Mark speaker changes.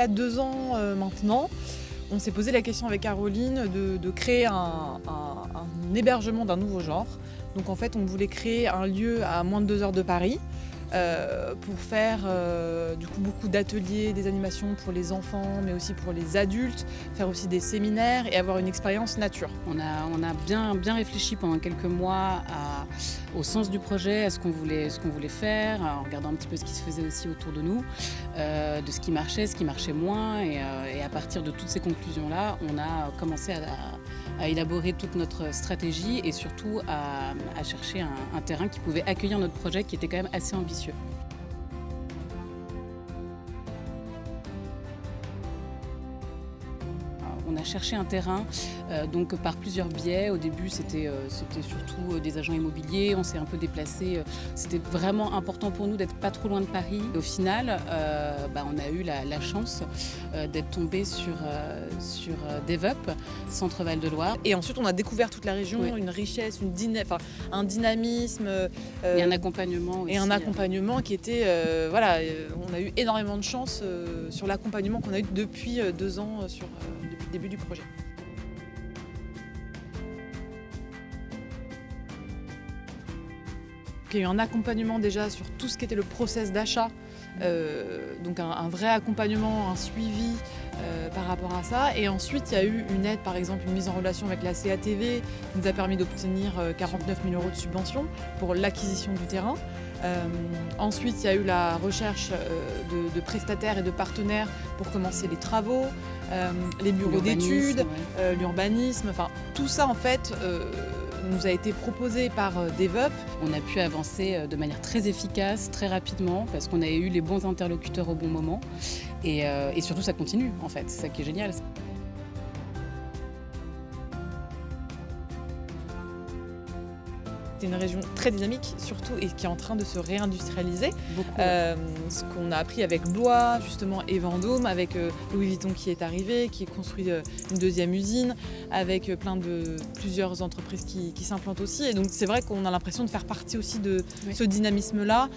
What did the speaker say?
Speaker 1: a 2 ans maintenant, on s'est posé la question avec Caroline de créer un hébergement d'un nouveau genre. Donc en fait, on voulait créer un lieu à moins de 2 heures de Paris pour faire du coup beaucoup d'ateliers, des animations pour les enfants, mais aussi pour les adultes, faire aussi des séminaires et avoir une expérience nature.
Speaker 2: On a bien réfléchi pendant quelques mois au sens du projet, à ce qu'on voulait faire, en regardant un petit peu ce qui se faisait aussi autour de nous, de ce qui marchait moins. Et à partir de toutes ces conclusions-là, on a commencé à élaborer toute notre stratégie et surtout à chercher un terrain qui pouvait accueillir notre projet qui était quand même assez ambitieux. On a cherché un terrain donc par plusieurs biais. Au début, c'était surtout des agents immobiliers. On s'est un peu déplacé. C'était vraiment important pour nous d'être pas trop loin de Paris. Et au final, on a eu la chance d'être tombé sur DevUp, Centre Val de Loire.
Speaker 1: Et ensuite, on a découvert toute la région, oui. Une richesse, un dynamisme.
Speaker 2: Et un accompagnement aussi.
Speaker 1: Et un accompagnement qui était... on a eu énormément de chance sur l'accompagnement qu'on a eu depuis 2 ans depuis le début du projet. Il y a eu un accompagnement déjà sur tout ce qui était le process d'achat, donc un vrai accompagnement, un suivi par rapport à ça. Et ensuite, il y a eu une aide, par exemple, une mise en relation avec la CATV qui nous a permis d'obtenir 49 000 € de subvention pour l'acquisition du terrain. Ensuite, il y a eu la recherche de prestataires et de partenaires pour commencer les travaux, les bureaux d'études, l'urbanisme, enfin tout ça en fait nous a été proposé par DevUp.
Speaker 2: On a pu avancer de manière très efficace, très rapidement, parce qu'on a eu les bons interlocuteurs au bon moment. Et surtout, ça continue, en fait. C'est ça qui est génial.
Speaker 1: C'est une région très dynamique, surtout, et qui est en train de se réindustrialiser. Ce qu'on a appris avec Blois, justement, et Vendôme, avec Louis Vuitton qui est arrivé, qui construit une deuxième usine, avec plusieurs entreprises qui s'implantent aussi. Et donc, c'est vrai qu'on a l'impression de faire partie aussi de ce dynamisme-là.